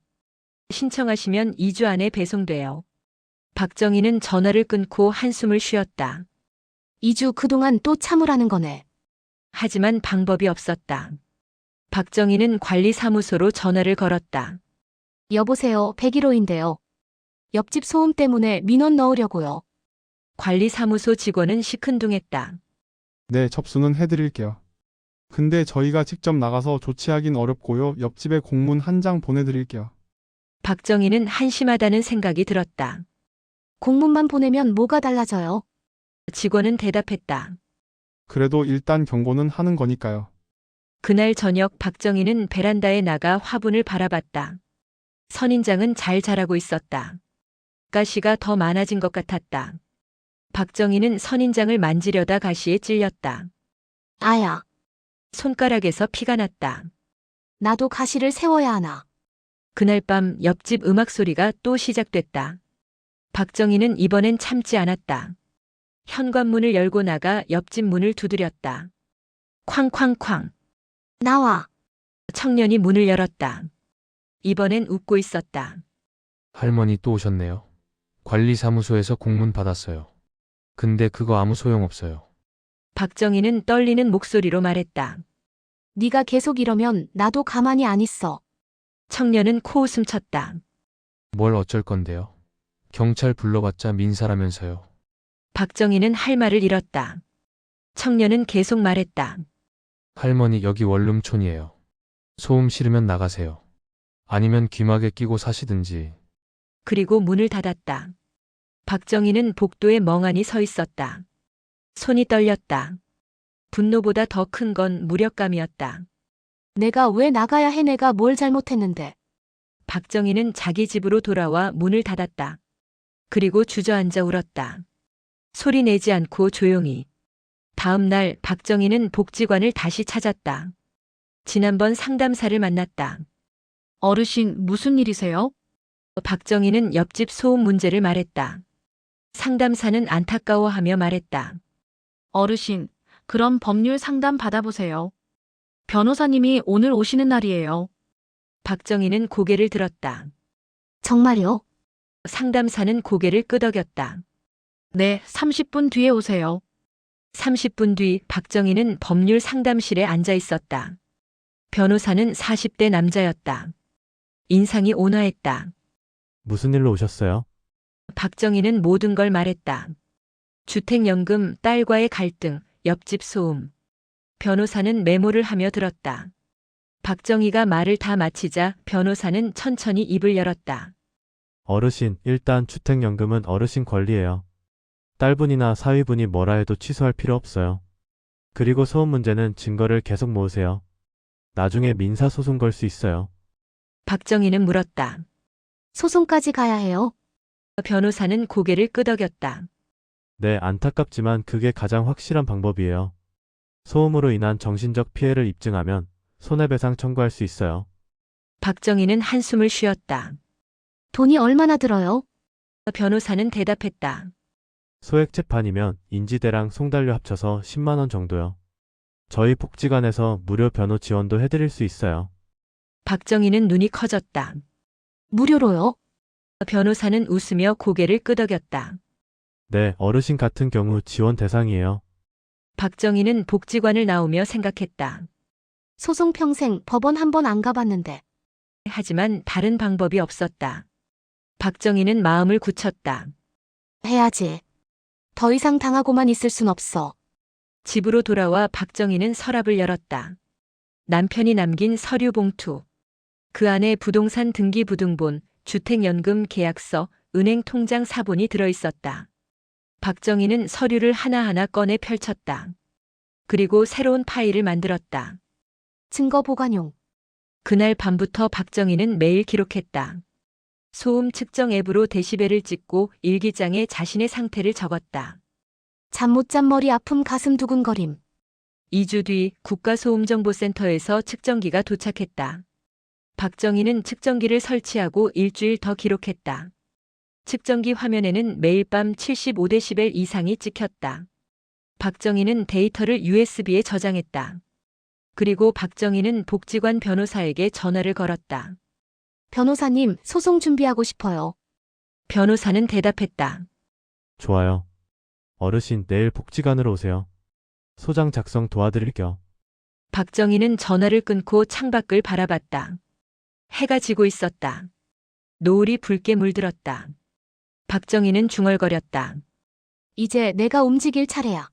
신청하시면 2주 안에 배송돼요. 박정희는 전화를 끊고 한숨을 쉬었다. 2주 그동안 또 참으라는 거네. 하지만 방법이 없었다. 박정희는 관리사무소로 전화를 걸었다. 여보세요, 101호인데요. 옆집 소음 때문에 민원 넣으려고요. 관리사무소 직원은 시큰둥했다. 네, 접수는 해드릴게요. 근데 저희가 직접 나가서 조치하긴 어렵고요. 옆집에 공문 한 장 보내드릴게요. 박정희는 한심하다는 생각이 들었다. 공문만 보내면 뭐가 달라져요? 직원은 대답했다. 그래도 일단 경고는 하는 거니까요. 그날 저녁 박정희는 베란다에 나가 화분을 바라봤다. 선인장은 잘 자라고 있었다. 가시가 더 많아진 것 같았다. 박정희는 선인장을 만지려다 가시에 찔렸다. 아야, 손가락에서 피가 났다. 나도 가시를 세워야 하나. 그날 밤 옆집 음악 소리가 또 시작됐다. 박정희는 이번엔 참지 않았다. 현관문을 열고 나가 옆집 문을 두드렸다. 쾅쾅쾅. 나와. 청년이 문을 열었다. 이번엔 웃고 있었다. 할머니 또 오셨네요. 관리사무소에서 공문 받았어요. 근데 그거 아무 소용없어요. 박정희는 떨리는 목소리로 말했다. 네가 계속 이러면 나도 가만히 안 있어. 청년은 코웃음 쳤다. 뭘 어쩔 건데요? 경찰 불러봤자 민사라면서요. 박정희는 할 말을 잃었다. 청년은 계속 말했다. 할머니 여기 원룸촌이에요. 소음 싫으면 나가세요. 아니면 귀마개 끼고 사시든지. 그리고 문을 닫았다. 박정희는 복도에 멍하니 서 있었다. 손이 떨렸다. 분노보다 더 큰 건 무력감이었다. 내가 왜 나가야 해? 내가 뭘 잘못했는데. 박정희는 자기 집으로 돌아와 문을 닫았다. 그리고 주저앉아 울었다. 소리 내지 않고 조용히. 다음 날 박정희는 복지관을 다시 찾았다. 지난번 상담사를 만났다. 어르신, 무슨 일이세요? 박정희는 옆집 소음 문제를 말했다. 상담사는 안타까워하며 말했다. 어르신, 그럼 법률 상담 받아보세요. 변호사님이 오늘 오시는 날이에요. 박정희는 고개를 들었다. 정말요? 상담사는 고개를 끄덕였다. 네, 30분 뒤에 오세요. 30분 뒤 박정희는 법률 상담실에 앉아 있었다. 변호사는 40대 남자였다. 인상이 온화했다. 무슨 일로 오셨어요? 박정희는 모든 걸 말했다. 주택연금, 딸과의 갈등, 옆집 소음. 변호사는 메모를 하며 들었다. 박정희가 말을 다 마치자 변호사는 천천히 입을 열었다. 어르신, 일단 주택연금은 어르신 권리예요. 딸분이나 사위분이 뭐라 해도 취소할 필요 없어요. 그리고 소음 문제는 증거를 계속 모으세요. 나중에 민사소송 걸 수 있어요. 박정희는 물었다. 소송까지 가야 해요? 변호사는 고개를 끄덕였다. 네, 안타깝지만 그게 가장 확실한 방법이에요. 소음으로 인한 정신적 피해를 입증하면 손해배상 청구할 수 있어요. 박정희는 한숨을 쉬었다. 돈이 얼마나 들어요? 변호사는 대답했다. 소액 재판이면 인지대랑 송달료 합쳐서 10만 원 정도요. 저희 복지관에서 무료 변호 지원도 해드릴 수 있어요. 박정희는 눈이 커졌다. 무료로요? 변호사는 웃으며 고개를 끄덕였다. 네, 어르신 같은 경우 지원 대상이에요. 박정희는 복지관을 나오며 생각했다. 소송 평생 법원 한 번 안 가봤는데. 하지만 다른 방법이 없었다. 박정희는 마음을 굳혔다. 해야지. 더 이상 당하고만 있을 순 없어. 집으로 돌아와 박정희는 서랍을 열었다. 남편이 남긴 서류 봉투. 그 안에 부동산 등기부등본, 주택연금 계약서, 은행 통장 사본이 들어있었다. 박정희는 서류를 하나하나 꺼내 펼쳤다. 그리고 새로운 파일을 만들었다. 증거 보관용. 그날 밤부터 박정희는 매일 기록했다. 소음 측정 앱으로 데시벨을 찍고 일기장에 자신의 상태를 적었다. 잠 못 잠 머리 아픔 가슴 두근거림. 2주 뒤 국가소음정보센터에서 측정기가 도착했다. 박정희는 측정기를 설치하고 일주일 더 기록했다. 측정기 화면에는 매일 밤 75데시벨 이상이 찍혔다. 박정희는 데이터를 USB에 저장했다. 그리고 박정희는 복지관 변호사에게 전화를 걸었다. 변호사님, 소송 준비하고 싶어요. 변호사는 대답했다. 좋아요. 어르신, 내일 복지관으로 오세요. 소장 작성 도와드릴게요. 박정희는 전화를 끊고 창밖을 바라봤다. 해가 지고 있었다. 노을이 붉게 물들었다. 박정희는 중얼거렸다. 이제 내가 움직일 차례야.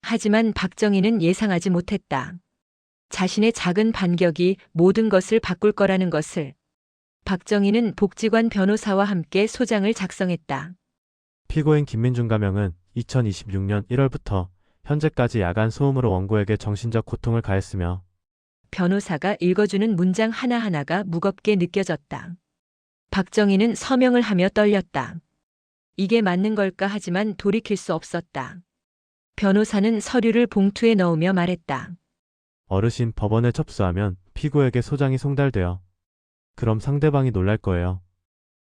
하지만 박정희는 예상하지 못했다. 자신의 작은 반격이 모든 것을 바꿀 거라는 것을. 박정희는 복지관 변호사와 함께 소장을 작성했다. 피고인 김민중 가명은 2026년 1월부터 현재까지 야간 소음으로 원고에게 정신적 고통을 가했으며 변호사가 읽어주는 문장 하나하나가 무겁게 느껴졌다. 박정희는 서명을 하며 떨렸다. 이게 맞는 걸까 하지만 돌이킬 수 없었다. 변호사는 서류를 봉투에 넣으며 말했다. 어르신, 법원에 접수하면 피고에게 소장이 송달되어 그럼 상대방이 놀랄 거예요.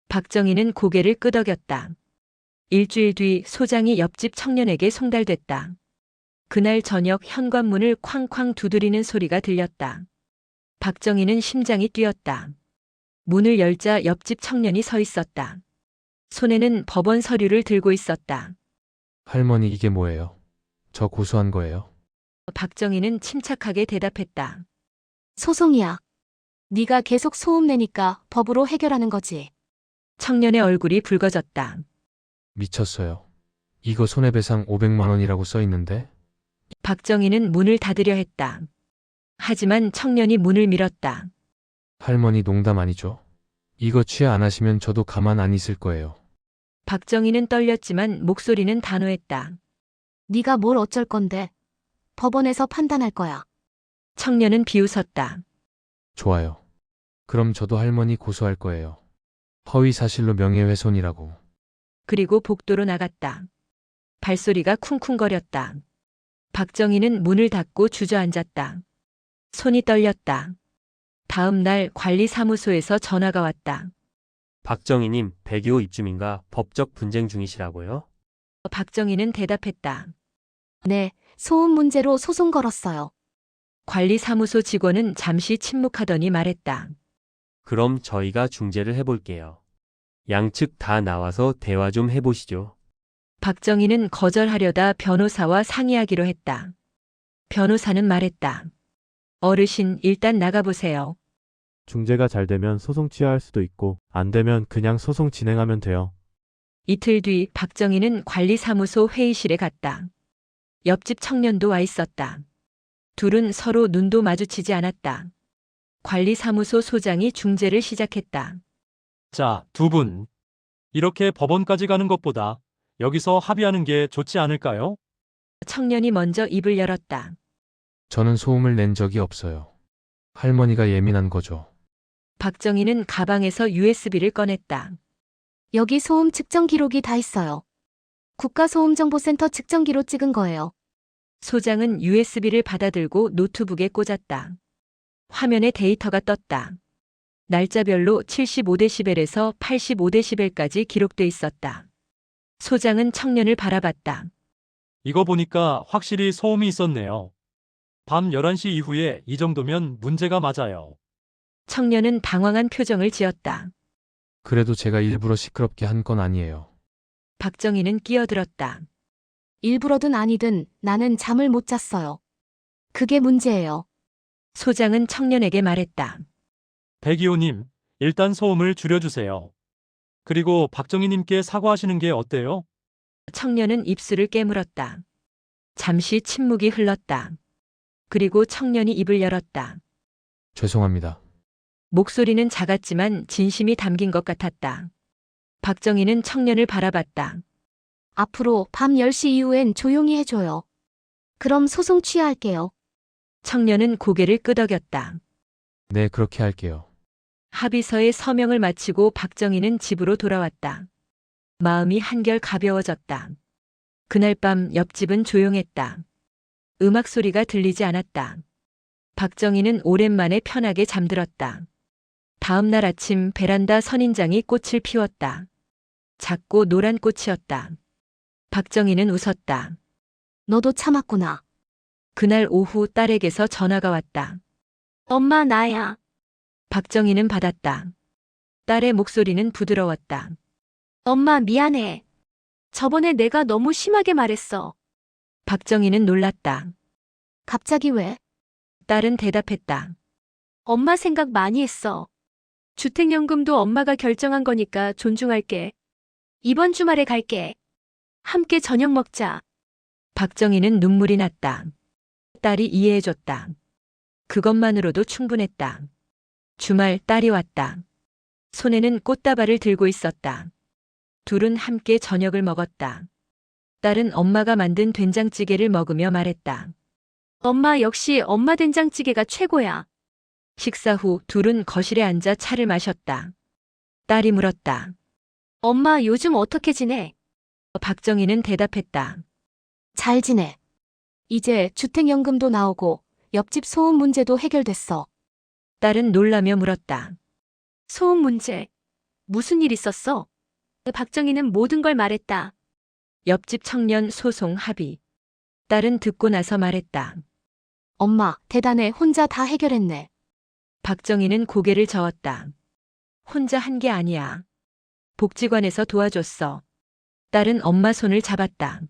박정희는 고개를 끄덕였다. 일주일 뒤 소장이 옆집 청년에게 송달됐다. 그날 저녁 현관문을 쾅쾅 두드리는 소리가 들렸다. 박정희는 심장이 뛰었다. 문을 열자 옆집 청년이 서 있었다. 손에는 법원 서류를 들고 있었다. 할머니, 이게 뭐예요? 저 고소한 거예요. 박정희는 침착하게 대답했다. 소송이야. 네가 계속 소음 내니까 법으로 해결하는 거지. 청년의 얼굴이 붉어졌다. 미쳤어요. 이거 손해배상 500만 원이라고 써 있는데? 박정희는 문을 닫으려 했다. 하지만 청년이 문을 밀었다. 할머니, 농담 아니죠? 이거 취하 안 하시면 저도 가만 안 있을 거예요. 박정희는 떨렸지만 목소리는 단호했다. 네가 뭘 어쩔 건데. 법원에서 판단할 거야. 청년은 비웃었다. 좋아요. 그럼 저도 할머니 고소할 거예요. 허위 사실로 명예훼손이라고. 그리고 복도로 나갔다. 발소리가 쿵쿵거렸다. 박정희는 문을 닫고 주저앉았다. 손이 떨렸다. 다음 날 관리사무소에서 전화가 왔다. 박정희님, 102호 입주민과 법적 분쟁 중이시라고요? 박정희는 대답했다. 네, 소음 문제로 소송 걸었어요. 관리사무소 직원은 잠시 침묵하더니 말했다. 그럼 저희가 중재를 해볼게요. 양측 다 나와서 대화 좀 해보시죠. 박정희는 거절하려다 변호사와 상의하기로 했다. 변호사는 말했다. 어르신, 일단 나가보세요. 중재가 잘 되면 소송 취하할 수도 있고 안 되면 그냥 소송 진행하면 돼요. 이틀 뒤 박정희는 관리사무소 회의실에 갔다. 옆집 청년도 와 있었다. 둘은 서로 눈도 마주치지 않았다. 관리사무소 소장이 중재를 시작했다. 자, 두 분. 이렇게 법원까지 가는 것보다 여기서 합의하는 게 좋지 않을까요? 청년이 먼저 입을 열었다. 저는 소음을 낸 적이 없어요. 할머니가 예민한 거죠. 박정희는 가방에서 USB를 꺼냈다. 여기 소음 측정 기록이 다 있어요. 국가소음정보센터 측정기로 찍은 거예요. 소장은 USB를 받아들고 노트북에 꽂았다. 화면에 데이터가 떴다. 날짜별로 75데시벨에서 85데시벨까지 기록돼 있었다. 소장은 청년을 바라봤다. 이거 보니까 확실히 소음이 있었네요. 밤 11시 이후에 이 정도면 문제가 맞아요. 청년은 당황한 표정을 지었다. 그래도 제가 일부러 시끄럽게 한 건 아니에요. 박정희는 끼어들었다. 일부러든 아니든 나는 잠을 못 잤어요. 그게 문제예요. 소장은 청년에게 말했다. 백이호님, 일단 소음을 줄여주세요. 그리고 박정희님께 사과하시는 게 어때요? 청년은 입술을 깨물었다. 잠시 침묵이 흘렀다. 그리고 청년이 입을 열었다. 죄송합니다. 목소리는 작았지만 진심이 담긴 것 같았다. 박정희는 청년을 바라봤다. 앞으로 밤 10시 이후엔 조용히 해줘요. 그럼 소송 취하할게요. 청년은 고개를 끄덕였다. 네, 그렇게 할게요. 합의서에 서명을 마치고 박정희는 집으로 돌아왔다. 마음이 한결 가벼워졌다. 그날 밤 옆집은 조용했다. 음악 소리가 들리지 않았다. 박정희는 오랜만에 편하게 잠들었다. 다음 날 아침 베란다 선인장이 꽃을 피웠다. 작고 노란 꽃이었다. 박정희는 웃었다. 너도 참았구나. 그날 오후 딸에게서 전화가 왔다. 엄마, 나야. 박정희는 받았다. 딸의 목소리는 부드러웠다. 엄마, 미안해. 저번에 내가 너무 심하게 말했어. 박정희는 놀랐다. 갑자기 왜? 딸은 대답했다. 엄마 생각 많이 했어. 주택연금도 엄마가 결정한 거니까 존중할게. 이번 주말에 갈게. 함께 저녁 먹자. 박정희는 눈물이 났다. 딸이 이해해줬다. 그것만으로도 충분했다. 주말 딸이 왔다. 손에는 꽃다발을 들고 있었다. 둘은 함께 저녁을 먹었다. 딸은 엄마가 만든 된장찌개를 먹으며 말했다. 엄마 역시 엄마 된장찌개가 최고야. 식사 후 둘은 거실에 앉아 차를 마셨다. 딸이 물었다. 엄마 요즘 어떻게 지내? 박정희는 대답했다. 잘 지내. 이제 주택연금도 나오고 옆집 소음 문제도 해결됐어. 딸은 놀라며 물었다. 소음 문제. 무슨 일 있었어? 박정희는 모든 걸 말했다. 옆집 청년 소송 합의. 딸은 듣고 나서 말했다. 엄마, 대단해. 혼자 다 해결했네. 박정희는 고개를 저었다. 혼자 한 게 아니야. 복지관에서 도와줬어. 딸은 엄마 손을 잡았다.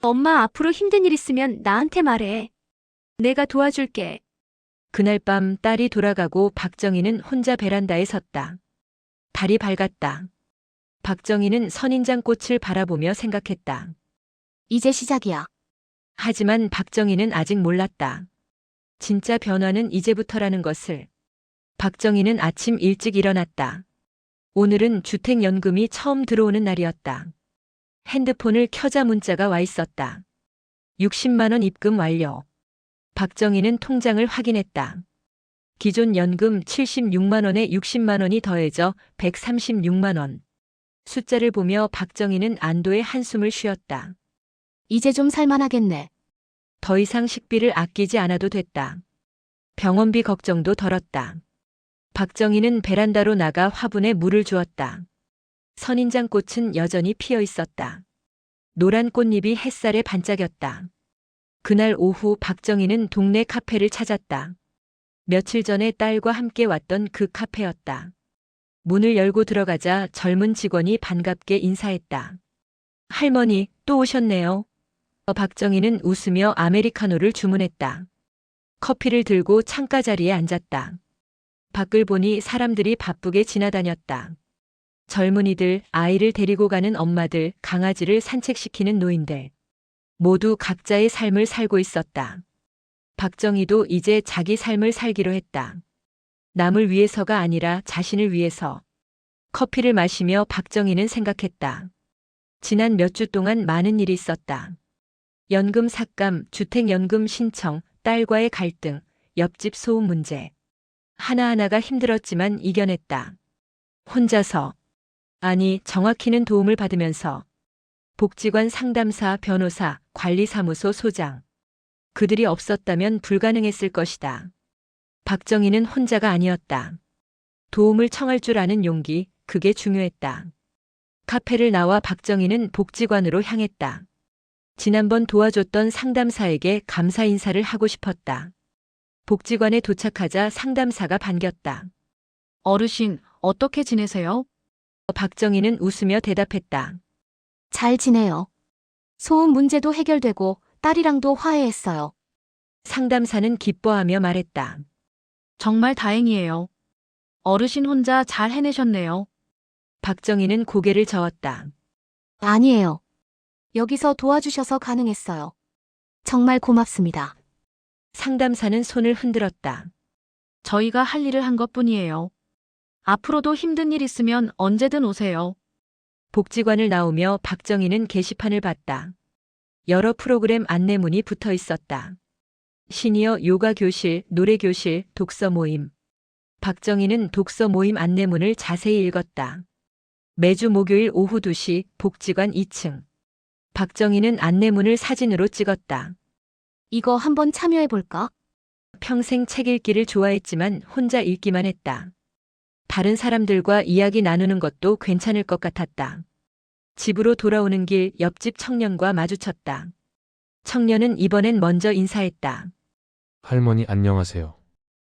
엄마 앞으로 힘든 일 있으면 나한테 말해. 내가 도와줄게. 그날 밤 딸이 돌아가고 박정희는 혼자 베란다에 섰다. 달이 밝았다. 박정희는 선인장 꽃을 바라보며 생각했다. 이제 시작이야. 하지만 박정희는 아직 몰랐다. 진짜 변화는 이제부터라는 것을. 박정희는 아침 일찍 일어났다. 오늘은 주택연금이 처음 들어오는 날이었다. 핸드폰을 켜자 문자가 와 있었다. 60만 원 입금 완료. 박정희는 통장을 확인했다. 기존 연금 76만 원에 60만 원이 더해져 136만 원. 숫자를 보며 박정희는 안도의 한숨을 쉬었다. 이제 좀 살만하겠네. 더 이상 식비를 아끼지 않아도 됐다. 병원비 걱정도 덜었다. 박정희는 베란다로 나가 화분에 물을 주었다. 선인장 꽃은 여전히 피어 있었다. 노란 꽃잎이 햇살에 반짝였다. 그날 오후 박정희는 동네 카페를 찾았다. 며칠 전에 딸과 함께 왔던 그 카페였다. 문을 열고 들어가자 젊은 직원이 반갑게 인사했다. 할머니, 또 오셨네요. 박정희는 웃으며 아메리카노를 주문했다. 커피를 들고 창가 자리에 앉았다. 밖을 보니 사람들이 바쁘게 지나다녔다. 젊은이들, 아이를 데리고 가는 엄마들, 강아지를 산책시키는 노인들. 모두 각자의 삶을 살고 있었다. 박정희도 이제 자기 삶을 살기로 했다. 남을 위해서가 아니라 자신을 위해서. 커피를 마시며 박정희는 생각했다. 지난 몇 주 동안 많은 일이 있었다. 연금 삭감, 주택연금 신청, 딸과의 갈등, 옆집 소음 문제. 하나하나가 힘들었지만 이겨냈다. 혼자서. 아니, 정확히는 도움을 받으면서. 복지관 상담사, 변호사, 관리사무소 소장. 그들이 없었다면 불가능했을 것이다. 박정희는 혼자가 아니었다. 도움을 청할 줄 아는 용기, 그게 중요했다. 카페를 나와 박정희는 복지관으로 향했다. 지난번 도와줬던 상담사에게 감사 인사를 하고 싶었다. 복지관에 도착하자 상담사가 반겼다. 어르신, 어떻게 지내세요? 박정희는 웃으며 대답했다. 잘 지내요. 소음 문제도 해결되고 딸이랑도 화해했어요. 상담사는 기뻐하며 말했다. 정말 다행이에요. 어르신 혼자 잘 해내셨네요. 박정희는 고개를 저었다. 아니에요. 여기서 도와주셔서 가능했어요. 정말 고맙습니다. 상담사는 손을 흔들었다. 저희가 할 일을 한 것뿐이에요. 앞으로도 힘든 일 있으면 언제든 오세요. 복지관을 나오며 박정희는 게시판을 봤다. 여러 프로그램 안내문이 붙어 있었다. 시니어 요가 교실, 노래 교실, 독서 모임. 박정희는 독서 모임 안내문을 자세히 읽었다. 매주 목요일 오후 2시 복지관 2층. 박정희는 안내문을 사진으로 찍었다. 이거 한번 참여해볼까? 평생 책 읽기를 좋아했지만 혼자 읽기만 했다. 다른 사람들과 이야기 나누는 것도 괜찮을 것 같았다. 집으로 돌아오는 길 옆집 청년과 마주쳤다. 청년은 이번엔 먼저 인사했다. 할머니 안녕하세요.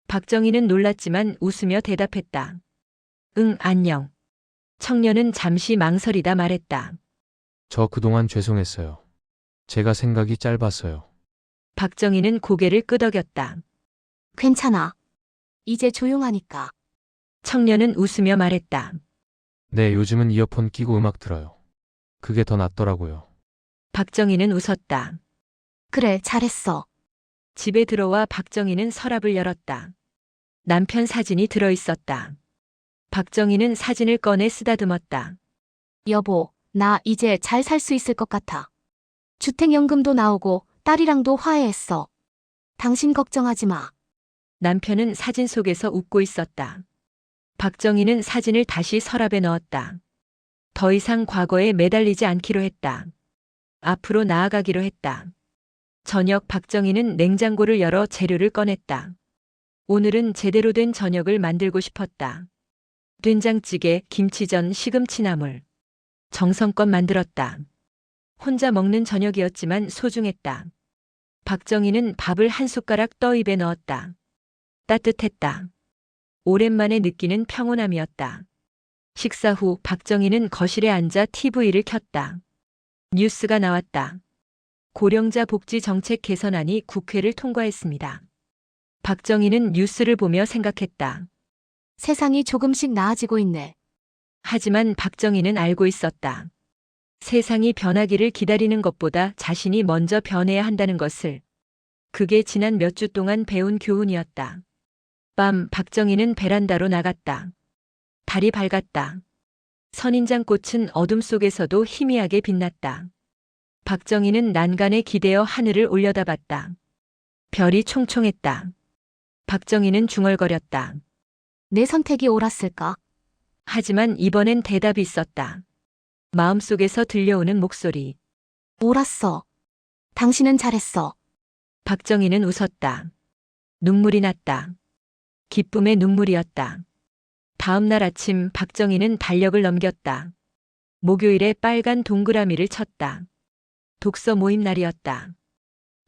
박정희는 놀랐지만 웃으며 대답했다. 응, 안녕. 청년은 잠시 망설이다 말했다. 저 그동안 죄송했어요. 제가 생각이 짧았어요. 박정희는 고개를 끄덕였다. 괜찮아. 이제 조용하니까. 청년은 웃으며 말했다. 네, 요즘은 이어폰 끼고 음악 들어요. 그게 더 낫더라고요. 박정희는 웃었다. 그래, 잘했어. 집에 들어와 박정희는 서랍을 열었다. 남편 사진이 들어 있었다. 박정희는 사진을 꺼내 쓰다듬었다. 여보, 나 이제 잘 살 수 있을 것 같아. 주택연금도 나오고 딸이랑도 화해했어. 당신 걱정하지 마. 남편은 사진 속에서 웃고 있었다. 박정희는 사진을 다시 서랍에 넣었다. 더 이상 과거에 매달리지 않기로 했다. 앞으로 나아가기로 했다. 저녁 박정희는 냉장고를 열어 재료를 꺼냈다. 오늘은 제대로 된 저녁을 만들고 싶었다. 된장찌개, 김치전, 시금치나물. 정성껏 만들었다. 혼자 먹는 저녁이었지만 소중했다. 박정희는 밥을 한 숟가락 떠 입에 넣었다. 따뜻했다. 오랜만에 느끼는 평온함이었다. 식사 후 박정희는 거실에 앉아 TV를 켰다. 뉴스가 나왔다. 고령자 복지 정책 개선안이 국회를 통과했습니다. 박정희는 뉴스를 보며 생각했다. 세상이 조금씩 나아지고 있네. 하지만 박정희는 알고 있었다. 세상이 변하기를 기다리는 것보다 자신이 먼저 변해야 한다는 것을. 그게 지난 몇 주 동안 배운 교훈이었다. 밤 박정희는 베란다로 나갔다. 달이 밝았다. 선인장꽃은 어둠 속에서도 희미하게 빛났다. 박정희는 난간에 기대어 하늘을 올려다봤다. 별이 총총했다. 박정희는 중얼거렸다. 내 선택이 옳았을까? 하지만 이번엔 대답이 있었다. 마음속에서 들려오는 목소리. 옳았어. 당신은 잘했어. 박정희는 웃었다. 눈물이 났다. 기쁨의 눈물이었다. 다음 날 아침 박정희는 달력을 넘겼다. 목요일에 빨간 동그라미를 쳤다. 독서 모임 날이었다.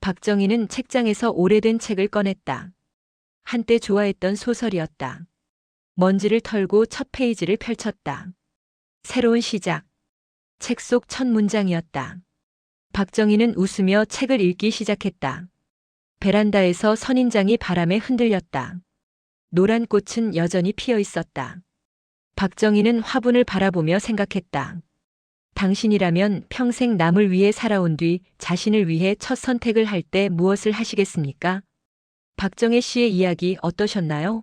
박정희는 책장에서 오래된 책을 꺼냈다. 한때 좋아했던 소설이었다. 먼지를 털고 첫 페이지를 펼쳤다. 새로운 시작. 책 속 첫 문장이었다. 박정희는 웃으며 책을 읽기 시작했다. 베란다에서 선인장이 바람에 흔들렸다. 노란 꽃은 여전히 피어 있었다. 박정희는 화분을 바라보며 생각했다. 당신이라면 평생 남을 위해 살아온 뒤 자신을 위해 첫 선택을 할 때 무엇을 하시겠습니까? 박정희 씨의 이야기 어떠셨나요?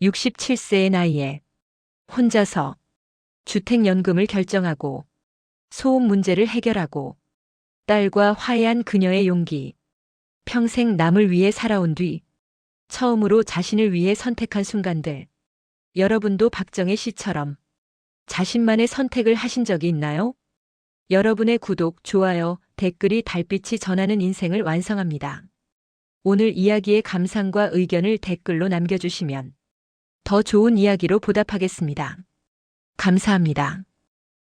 67세의 나이에 혼자서 주택연금을 결정하고 소음 문제를 해결하고 딸과 화해한 그녀의 용기. 평생 남을 위해 살아온 뒤 처음으로 자신을 위해 선택한 순간들. 여러분도 박정희 씨처럼 자신만의 선택을 하신 적이 있나요? 여러분의 구독, 좋아요, 댓글이 달빛이 전하는 인생을 완성합니다. 오늘 이야기의 감상과 의견을 댓글로 남겨주시면 더 좋은 이야기로 보답하겠습니다. 감사합니다.